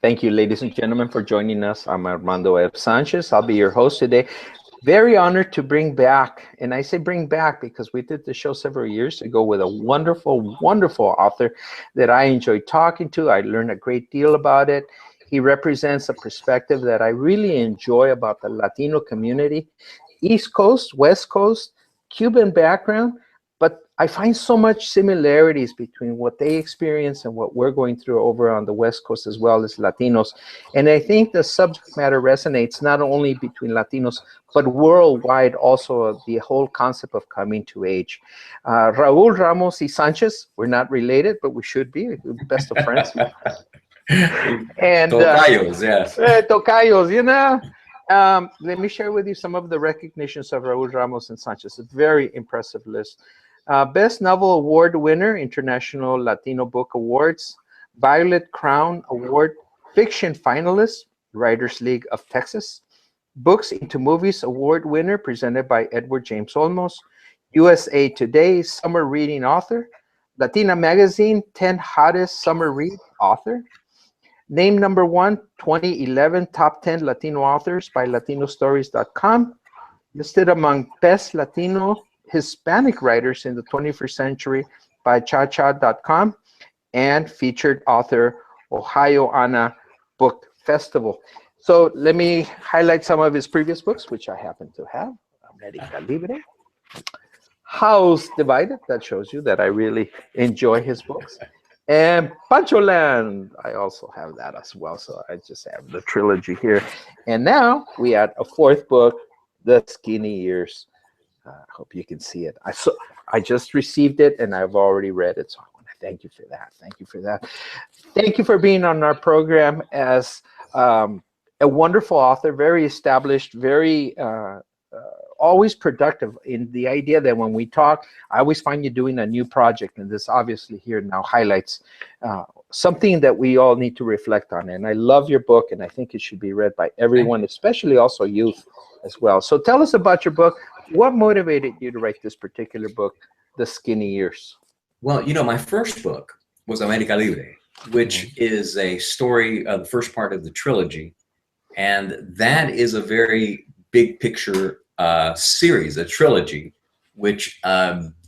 Thank you, ladies and gentlemen, for joining us. I'm Armando F. Sanchez. I'll be your host today. Very honored to bring back, and I say bring back because we did the show several years ago with a wonderful, wonderful author that I enjoyed talking to. I learned a great deal about it. He represents a perspective that I really enjoy about the Latino community, East Coast, West Coast, Cuban background, but I find so much similarities between what they experience and what we're going through over on the West Coast as well as Latinos. And I think the subject matter resonates not only between Latinos, but worldwide also, the whole concept of coming to age. Raul Ramos y Sanchez, we're not related, but we should be, best of friends. And Tocayos, yes. Tocayos, you know. Let me share with you some of the recognitions of Raul Ramos and Sanchez. A very impressive list. Best Novel Award winner, International Latino Book Awards, Violet Crown Award, fiction finalist, Writers League of Texas, Books into Movies Award winner, presented by Edward James Olmos, USA Today Summer Reading Author, Latina Magazine 10 Hottest Summer Read Author, named number 1, 2011 Top 10 Latino Authors by LatinoStories.com, listed among Best Latino Hispanic Writers in the 21st Century by ChaCha.com, and featured author, Ohio Ana Book Festival. So let me highlight some of his previous books, which I happen to have. America Libre, House Divided, that shows you that I really enjoy his books. And Pancho Land, I also have that as well. So I just have the trilogy here. And now we add a fourth book, The Skinny Years. I hope you can see it. I just received it and I've already read it. So I want to thank you for that. Thank you for that. Thank you for being on our program as a wonderful author, very established, very always productive in the idea that when we talk, I always find you doing a new project. And this obviously here now highlights something that we all need to reflect on. And I love your book, and I think it should be read by everyone, especially also youth as well. So tell us about your book. What motivated you to write this particular book, The Skinny Years? Well, you know, my first book was America Libre, which is a story of the first part of the trilogy. And that is a very big picture series, a trilogy, which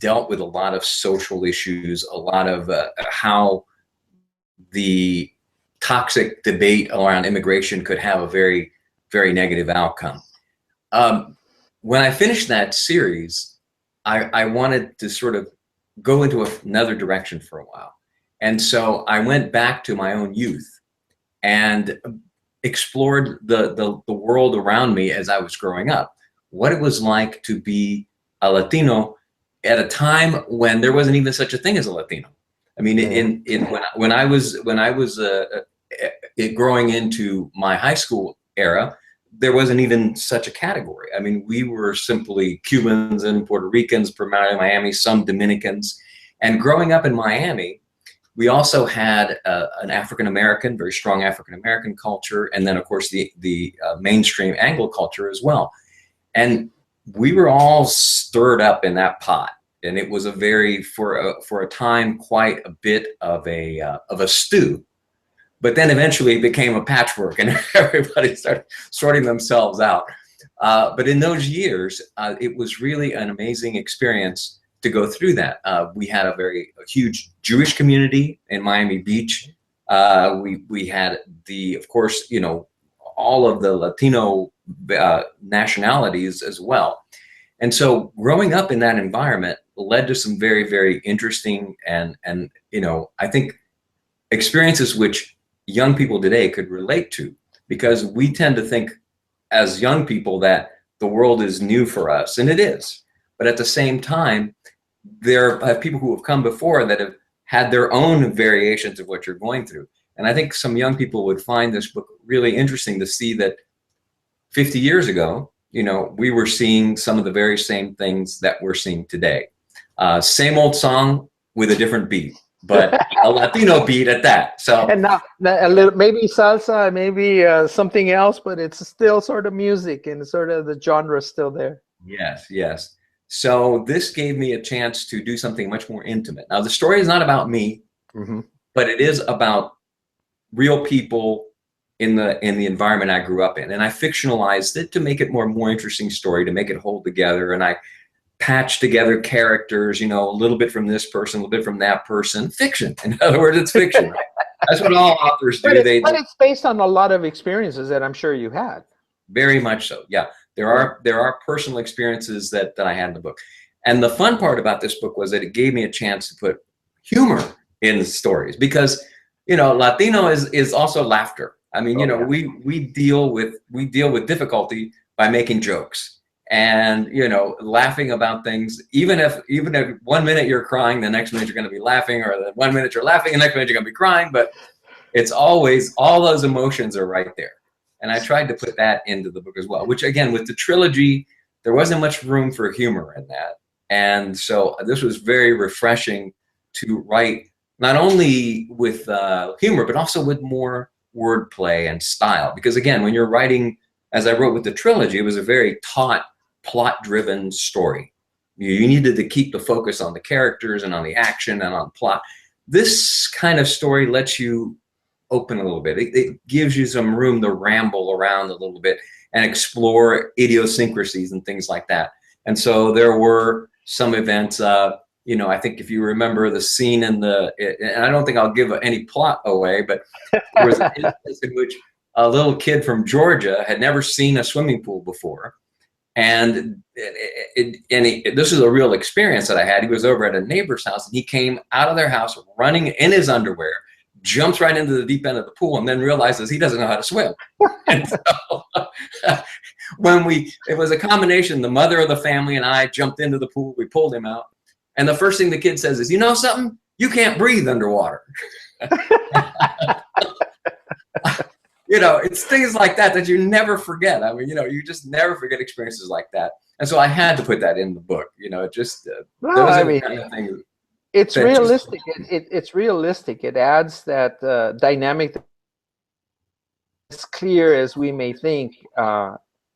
dealt with a lot of social issues, a lot of how the toxic debate around immigration could have a very, very negative outcome. When I finished that series, I wanted to sort of go into another direction for a while. And so I went back to my own youth and explored the world around me as I was growing up, what it was like to be a Latino at a time when there wasn't even such a thing as a Latino. I mean, when I was growing into my high school era, there wasn't even such a category. I mean, we were simply Cubans and Puerto Ricans, primarily Miami, some Dominicans. And growing up in Miami, we also had an African-American, very strong African-American culture, and then, of course, the mainstream Anglo culture as well. And we were all stirred up in that pot. And it was a very, for a time, quite a bit of a stew. But then eventually it became a patchwork and everybody started sorting themselves out. But in those years, it was really an amazing experience to go through that. We had a huge Jewish community in Miami Beach. We had of course, you know, all of the Latino nationalities as well. And so growing up in that environment led to some very, very interesting and you know, I think experiences which young people today could relate to, because we tend to think as young people that the world is new for us, and it is. But at the same time, there are people who have come before that have had their own variations of what you're going through. And I think some young people would find this book really interesting to see that 50 years ago, you know, we were seeing some of the very same things that we're seeing today. Same old song with a different beat, but a Latino beat at that. So, and now a little, maybe salsa, maybe something else, but it's still sort of music and sort of the genre is still there. Yes, yes. So this gave me a chance to do something much more intimate. Now, the story is not about me, but it is about real people in the environment I grew up in, and I fictionalized it to make it more interesting story, to make it hold together, and I patched together characters, you know, a little bit from this person, a little bit from that person. Fiction, in other words, it's fiction. Right? That's what all authors do. But it's based on a lot of experiences that I'm sure you had. Very much so. Yeah, there are personal experiences that I had in the book, and the fun part about this book was that it gave me a chance to put humor in the stories, because, you know, Latino is also laughter. I mean, you know, we deal with difficulty by making jokes and, you know, laughing about things. Even if 1 minute you're crying, the next minute you're going to be laughing, or the 1 minute you're laughing, the next minute you're going to be crying. But it's always, all those emotions are right there. And I tried to put that into the book as well, which, again, with the trilogy, there wasn't much room for humor in that. And so this was very refreshing to write, not only with humor, but also with more wordplay and style. Because again, when you're writing, as I wrote with the trilogy, it was a very taut, plot-driven story. You needed to keep the focus on the characters and on the action and on plot. This kind of story lets you open a little bit. It gives you some room to ramble around a little bit and explore idiosyncrasies and things like that. And so there were some events, you know, I think if you remember the scene in and I don't think I'll give any plot away, but there was an instance in which a little kid from Georgia had never seen a swimming pool before. And this is a real experience that I had. He was over at a neighbor's house, and he came out of their house running in his underwear, jumps right into the deep end of the pool, and then realizes he doesn't know how to swim. And so it was a combination, the mother of the family and I jumped into the pool, we pulled him out. And the first thing the kid says is, you know something? You can't breathe underwater. You know, it's things like that you never forget. I mean, you know, you just never forget experiences like that. And so I had to put that in the book. You know, it just, kind of thing. It's realistic. It's realistic. It adds that dynamic. As clear as we may think,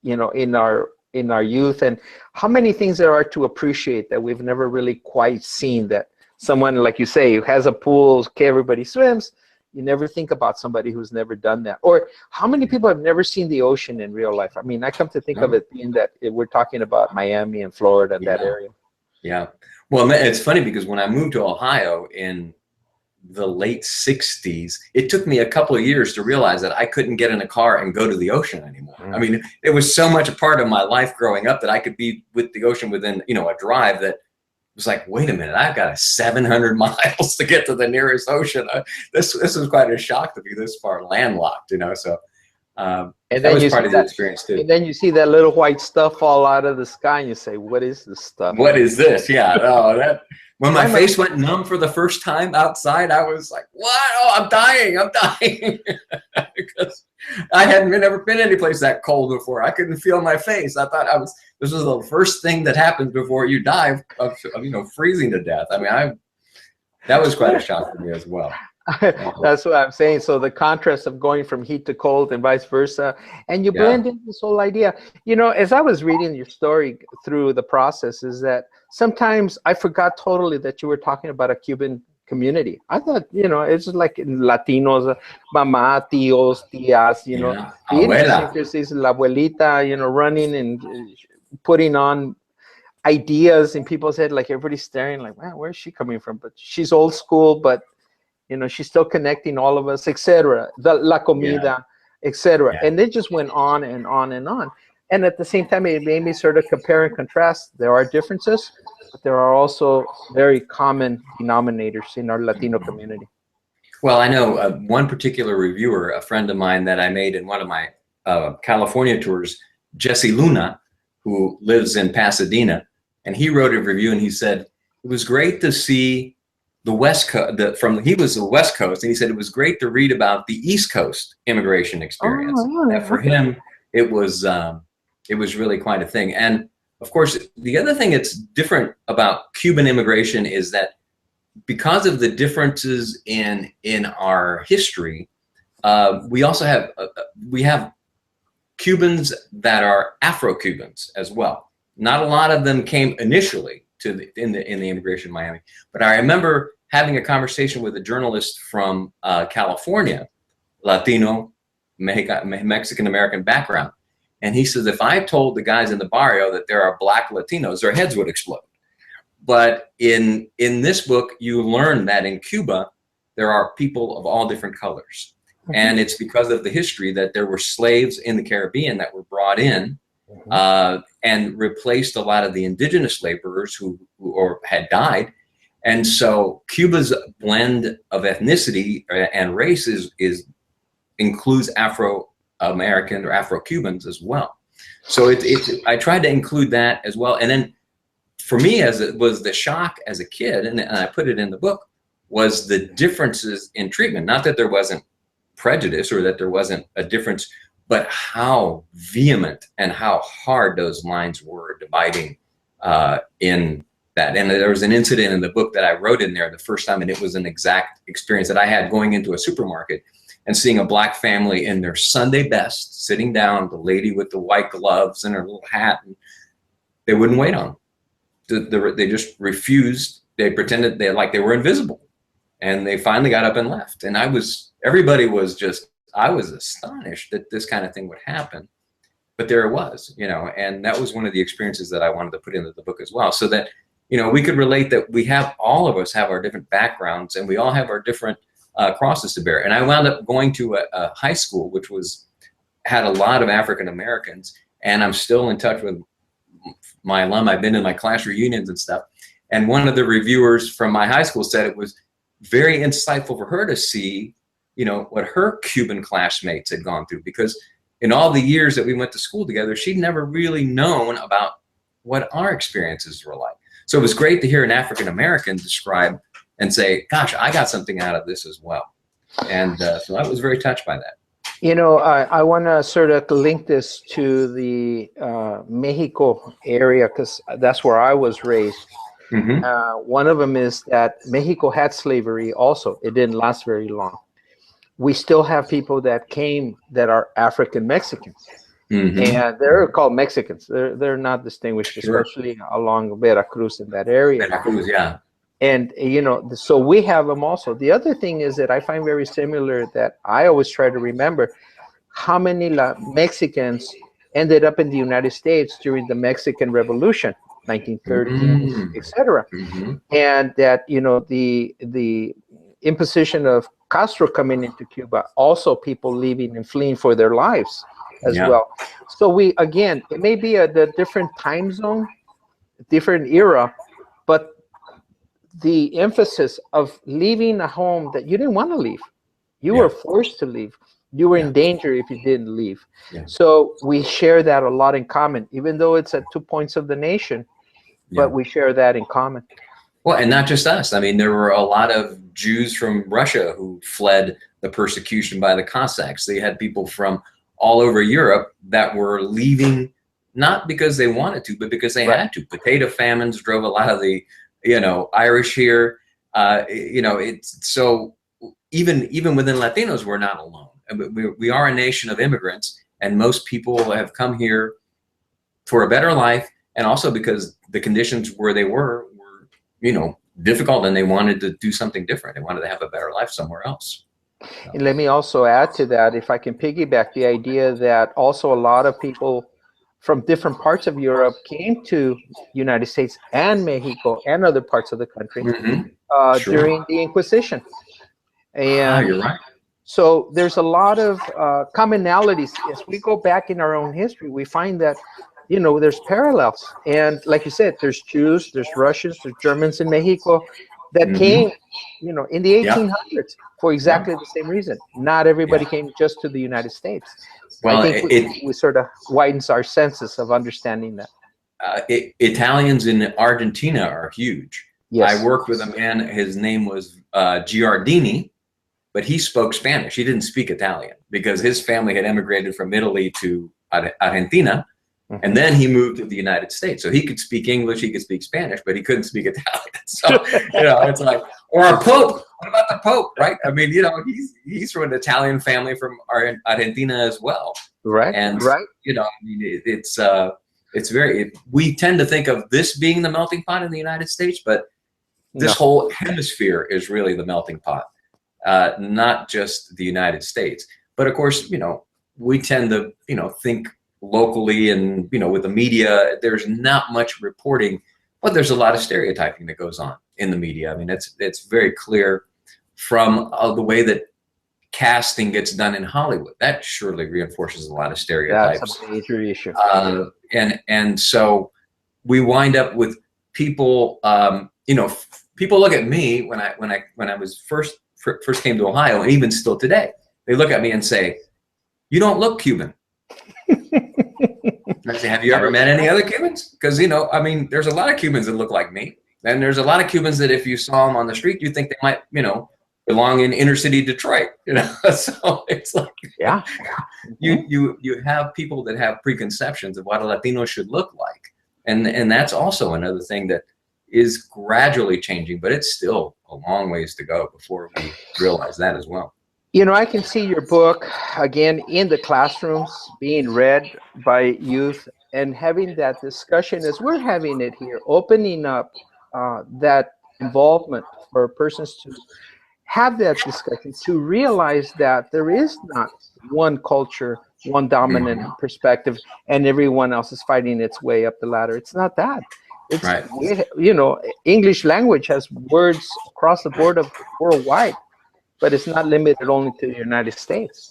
you know, in our youth, and how many things there are to appreciate that we've never really quite seen. That someone, like you say, who has a pool, okay, everybody swims. You never think about somebody who's never done that. Or how many people have never seen the ocean in real life? I mean, I come to think of it being that we're talking about Miami and Florida and that area. Yeah. Well, it's funny because when I moved to Ohio in the late 60s, it took me a couple of years to realize that I couldn't get in a car and go to the ocean anymore. I mean, it was so much a part of my life growing up that I could be with the ocean within, you know, a drive, that it was like, wait a minute, I've got 700 miles to get to the nearest ocean. This was quite a shock to be this far landlocked, you know. So and that was part of the experience too. And then you see that little white stuff fall out of the sky, and you say, "What is this stuff? What is this?" Yeah. Oh, when my face went numb for the first time outside, I was like, "What? Oh, I'm dying! I'm dying!" Because I hadn't ever been any place that cold before. I couldn't feel my face. I thought this was the first thing that happens before you die of you know, freezing to death. I mean, that was quite a shock for me as well. That's what I'm saying. So the contrast of going from heat to cold and vice versa, and you blend in this whole idea. You know, as I was reading your story through the process, is that sometimes I forgot totally that you were talking about a Cuban community. I thought, you know, it's just like Latinos, mamá, tíos, tías, you know, the idiosyncrasies, la abuelita, you know, running and putting on ideas in people's head, like everybody's staring like, man, where's she coming from? But she's old school, but you know, she's still connecting all of us, etc. La comida, etc. And it just went on and on and on. And at the same time, it made me sort of compare and contrast. There are differences, but there are also very common denominators in our Latino community. Well, I know one particular reviewer, a friend of mine that I made in one of my California tours, Jesse Luna, who lives in Pasadena, and he wrote a review and he said, it was great to see the West Coast, he was the West Coast, and he said it was great to read about the East Coast immigration experience. That for him, it was really quite a thing. And of course, the other thing that's different about Cuban immigration is that because of the differences in our history, we also have we have Cubans that are Afro-Cubans as well. Not a lot of them came initially in the immigration in Miami, but I remember having a conversation with a journalist from California, Latino, Mexican-American background. And he says, if I told the guys in the barrio that there are black Latinos, their heads would explode. But in this book, you learn that in Cuba, there are people of all different colors. And it's because of the history that there were slaves in the Caribbean that were brought in and replaced a lot of the indigenous laborers who had died. And so Cuba's blend of ethnicity and race includes Afro-American or Afro-Cubans as well. So I tried to include that as well. And then for me, as it was the shock as a kid, and I put it in the book, was the differences in treatment. Not that there wasn't prejudice or that there wasn't a difference, but how vehement and how hard those lines were dividing in that. And there was an incident in the book that I wrote in there the first time, and it was an exact experience that I had going into a supermarket and seeing a black family in their Sunday best, sitting down, the lady with the white gloves and her little hat, and they wouldn't wait on them. They just refused. They pretended they were invisible. And they finally got up and left. And I was astonished that this kind of thing would happen. But there it was, and that was one of the experiences that I wanted to put into the book as well. So that, we could relate that all of us have our different backgrounds and we all have our different crosses to bear. And I wound up going to a high school, which had a lot of African Americans, and I'm still in touch with my alum. I've been in my class reunions and stuff. And one of the reviewers from my high school said it was very insightful for her to see, what her Cuban classmates had gone through, because in all the years that we went to school together, she'd never really known about what our experiences were like. So it was great to hear an African American describe and say, gosh, I got something out of this as well. And so I was very touched by that. I want to sort of link this to the Mexico area, because that's where I was raised. One of them is that Mexico had slavery also. It didn't last very long. We still have people that came that are African Mexicans, and they're called Mexicans. They're not distinguished, especially along Veracruz in that area. Veracruz, yeah. And, so we have them also. The other thing is that I find very similar, that I always try to remember how many Mexicans ended up in the United States during the Mexican Revolution, 1930s, etc. And that, the imposition of Castro coming into Cuba, also people leaving and fleeing for their lives as well. So it may be the different time zone, different era, but the emphasis of leaving a home that you didn't want to leave, you were forced to leave. You were in danger if you didn't leave. So we share that a lot in common, even though it's at 2 points of the nation, but we share that in common. Well, and not just us. I mean, there were a lot of Jews from Russia who fled the persecution by the Cossacks. They had people from all over Europe that were leaving, not because they wanted to, but because they had to. Potato famines drove a lot of the, Irish here. It's so even within Latinos, we're not alone. We are a nation of immigrants, and most people have come here for a better life, and also because the conditions where they were difficult, and they wanted to do something different. They wanted to have a better life somewhere else. And let me also add to that, if I can piggyback, the idea that also a lot of people from different parts of Europe came to United States and Mexico and other parts of the country during the Inquisition. And you're right. So there's a lot of commonalities. As we go back in our own history, we find that, there's parallels. And like you said, there's Jews, there's Russians, there's Germans in Mexico that came, in the 1800s for exactly the same reason. Not everybody came just to the United States. Well, I think we sort of widens our senses of understanding that. Italians in Argentina are huge. Yes. I worked with a man, his name was Giardini, but he spoke Spanish. He didn't speak Italian because his family had emigrated from Italy to Argentina, and then he moved to the United States. So he could speak English, he could speak Spanish, but he couldn't speak Italian. So, it's like, or a Pope. What about the Pope, right? I mean, he's from an Italian family from Argentina as well. Right. And, it's very, we tend to think of this being the melting pot in the United States, but this whole hemisphere is really the melting pot, not just the United States. But of course, we tend to, think locally, and, with the media, there's not much reporting, but there's a lot of stereotyping that goes on in the media. I mean, it's very clear from the way that casting gets done in Hollywood. That surely reinforces a lot of stereotypes. That's a major issue. And so we wind up with people, people look at me when I was first came to Ohio, and even still today, they look at me and say, "You don't look Cuban." I say, "Have you ever met any other Cubans?" Because, there's a lot of Cubans that look like me. And there's a lot of Cubans that if you saw them on the street, you think they might, belong in inner city Detroit, So it's like, yeah, you have people that have preconceptions of what a Latino should look like. And that's also another thing that is gradually changing, but it's still a long ways to go before we realize that as well. I can see your book again in the classrooms being read by youth and having that discussion as we're having it here, opening up that involvement for persons to have that discussion, to realize that there is not one culture, one dominant perspective, and everyone else is fighting its way up the ladder. It's not that. It's right. English language has words across the board of worldwide, but it's not limited only to the United States.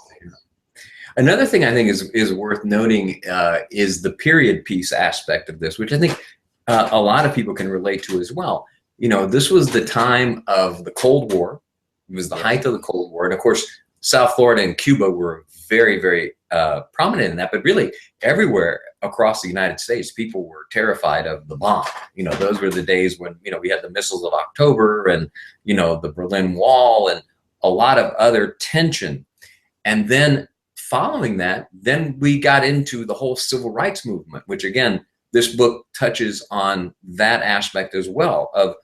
Another thing I think is worth noting is the period piece aspect of this, which I think a lot of people can relate to as well. This was the time of the Cold War. It was the height of the Cold War. And of course, South Florida and Cuba were very, very prominent in that. But really, everywhere across the United States, people were terrified of the bomb. Those were the days when, we had the missiles of October and, the Berlin Wall and a lot of other tension. And then following that, then we got into the whole civil rights movement, which again, this book touches on that aspect as well of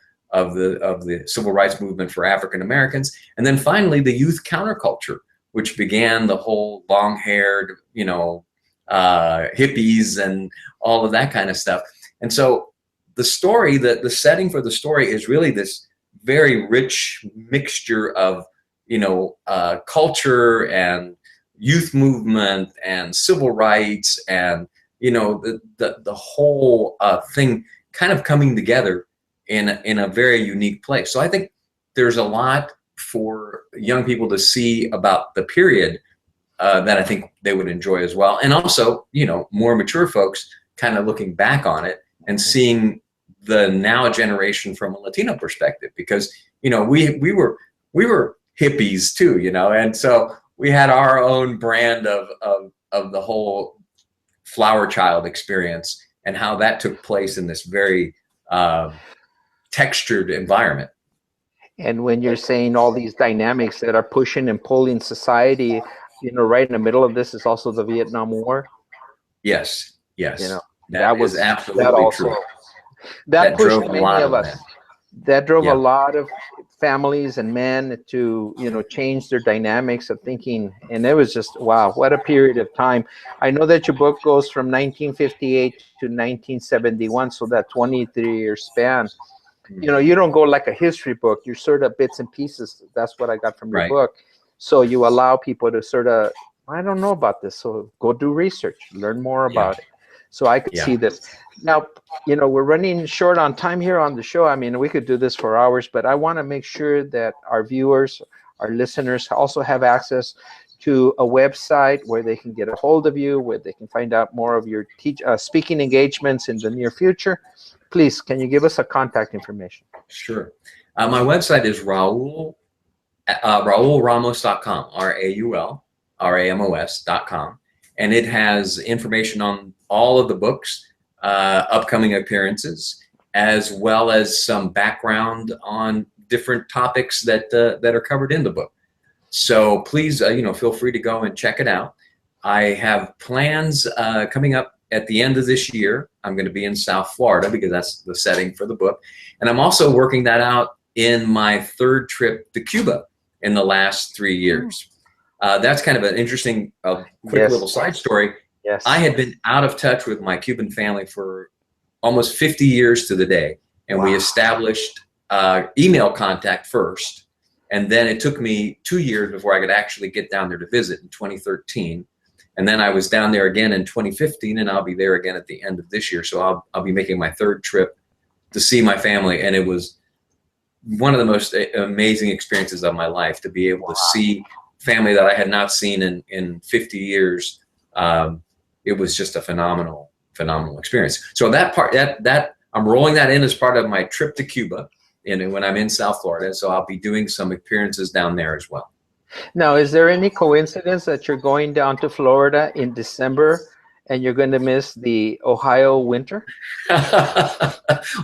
the civil rights movement for African Americans. And then finally, the youth counterculture, which began the whole long-haired, hippies and all of that kind of stuff. And so the story, the setting for the story is really this very rich mixture of, culture and youth movement and civil rights and, the whole thing kind of coming together in a very unique place. So I think there's a lot for young people to see about the period that I think they would enjoy as well. And also, more mature folks kind of looking back on it and seeing the now generation from a Latino perspective, because, we were hippies too, and so we had our own brand of the whole flower child experience and how that took place in this very textured environment. And when you're saying all these dynamics that are pushing and pulling society, right in the middle of this is also the Vietnam War. Yes. That was absolutely true. That pushed many of us. That drove a lot of families and men to, change their dynamics of thinking. And it was just, wow, what a period of time. I know that your book goes from 1958 to 1971, so that 23-year span. You don't go like a history book. You're sort of bits and pieces. That's what I got from your book. So you allow people to sort of, I don't know about this, so go do research, learn more about it. So I could see this. Now, we're running short on time here on the show. I mean, we could do this for hours, but I want to make sure that our viewers, our listeners also have access to a website where they can get a hold of you, where they can find out more of your speaking engagements in the near future. Please, can you give us a contact information? Sure. My website is raulramos.com, RAULRAMOS.com. And it has information on all of the books, upcoming appearances, as well as some background on different topics that are covered in the book. So please, feel free to go and check it out. I have plans coming up at the end of this year. I'm going to be in South Florida because that's the setting for the book. And I'm also working that out in my third trip to Cuba in the last 3 years. That's kind of an interesting, quick little side story. Yes. I had been out of touch with my Cuban family for almost 50 years to the day. And we established email contact first. And then it took me 2 years before I could actually get down there to visit in 2013. And then I was down there again in 2015, and I'll be there again at the end of this year. So I'll be making my 3rd trip to see my family. And it was one of the most amazing experiences of my life to be able to see family that I had not seen in 50 years. It was just a phenomenal experience. So that part, that I'm rolling that in as part of my trip to Cuba when I'm in South Florida. So I'll be doing some appearances down there as well. Now, is there any coincidence that you're going down to Florida in December and you're going to miss the Ohio winter?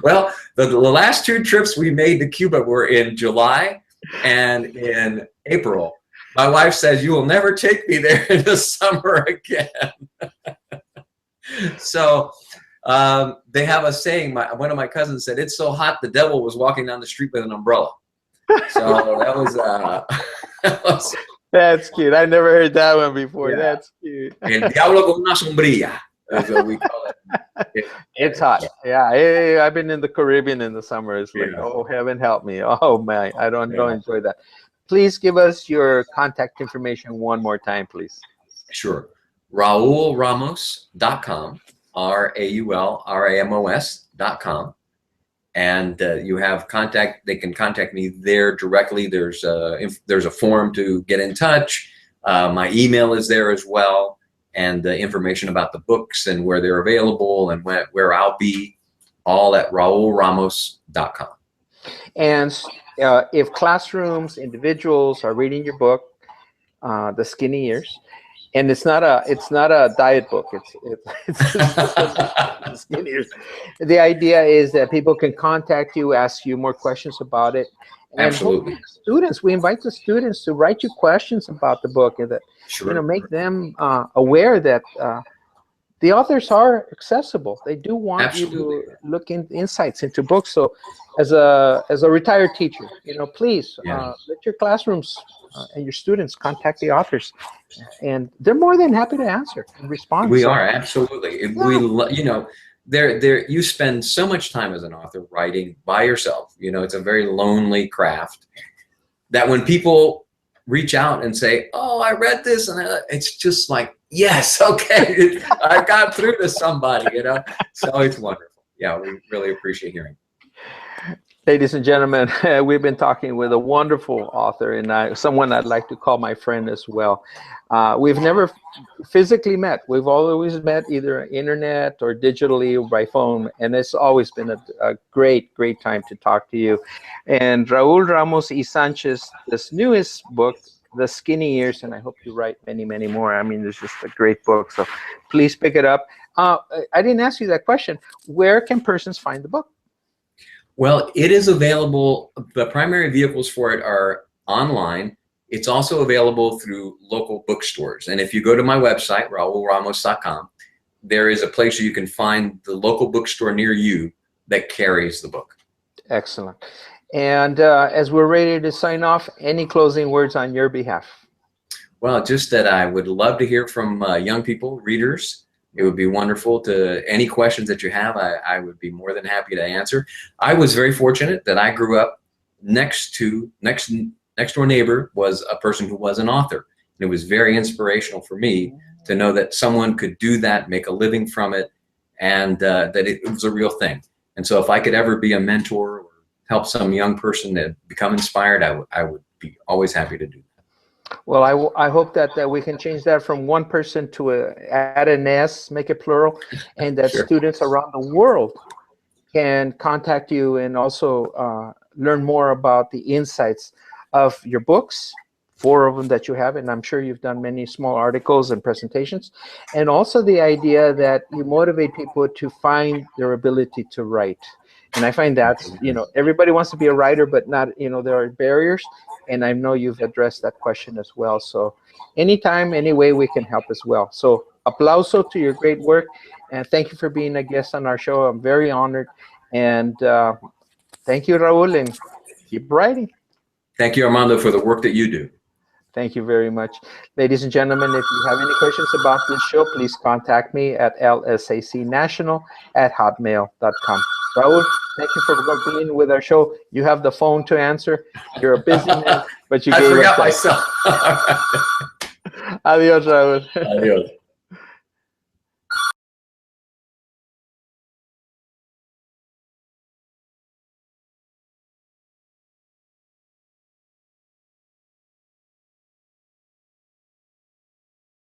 Well, the last 2 trips we made to Cuba were in July and in April. My wife says, you will never take me there in the summer again. So they have a saying, one of my cousins said, it's so hot the devil was walking down the street with an umbrella. So that was That's cute. I never heard that one before. Yeah. That's cute. El diablo con una sombrilla is what we call it. It's hot. Yeah, I've been in the Caribbean in the summer. It's like, oh, heaven help me. Oh, man, I don't enjoy that. Please give us your contact information one more time, please. Sure. RaulRamos.com, RaulRamos.com. And you have contact. They can contact me there directly. There's a form to get in touch. My email is there as well, and the information about the books and where they're available and where I'll be, all at RaulRamos.com. And if classrooms, individuals are reading your book, The Skinny Years, and it's not a diet book. It's Skinny Years. The idea is that people can contact you, ask you more questions about it. And absolutely. Students, we invite the students to write you questions about the book, and that make them aware that the authors are accessible. They do want you to look in insights into books. So, as a retired teacher, please let your classrooms and your students contact the authors, and they're more than happy to answer and respond. We are absolutely. You spend so much time as an author writing by yourself. It's a very lonely craft. That when people reach out and say, "Oh, I read this," and it's just like, yes, okay, I got through to somebody. So it's wonderful. Yeah, we really appreciate hearing. Ladies and gentlemen, we've been talking with a wonderful author, and someone I'd like to call my friend as well. We've never physically met. We've always met either internet or digitally or by phone, and it's always been a great time to talk to you. And Raul Ramos y Sanchez, this newest book, The Skinny Years, and I hope you write many more. I mean, it's just a great book, so please pick it up. I didn't ask you that question. Where can persons find the book? Well, it is available. The primary vehicles for it are online. It's also available through local bookstores. And if you go to my website, RaulRamos.com, there is a place where you can find the local bookstore near you that carries the book. Excellent. And as we're ready to sign off, any closing words on your behalf? Well, just that I would love to hear from young people, readers. It would be wonderful any questions that you have, I would be more than happy to answer. I was very fortunate that I grew up next door neighbor was a person who was an author. And it was very inspirational for me to know that someone could do that, make a living from it, and that it was a real thing. And so if I could ever be a mentor or help some young person to become inspired, I would be always happy to do that. Well, I hope that we can change that from one person to add an S, make it plural, and that students around the world can contact you and also learn more about the insights of your books, 4 of them that you have, and I'm sure you've done many small articles and presentations, and also the idea that you motivate people to find their ability to write. And I find that, everybody wants to be a writer, but not, there are barriers. And I know you've addressed that question as well. So anytime, any way we can help as well. So aplauso to your great work. And thank you for being a guest on our show. I'm very honored. And thank you, Raul, and keep writing. Thank you, Armando, for the work that you do. Thank you very much. Ladies and gentlemen, if you have any questions about this show, please contact me at lsacnational@hotmail.com. Raul, Thank you for being with our show. You have the phone to answer. You're a busy man, but you I gave forgot us myself. Adios, Raul. Adios.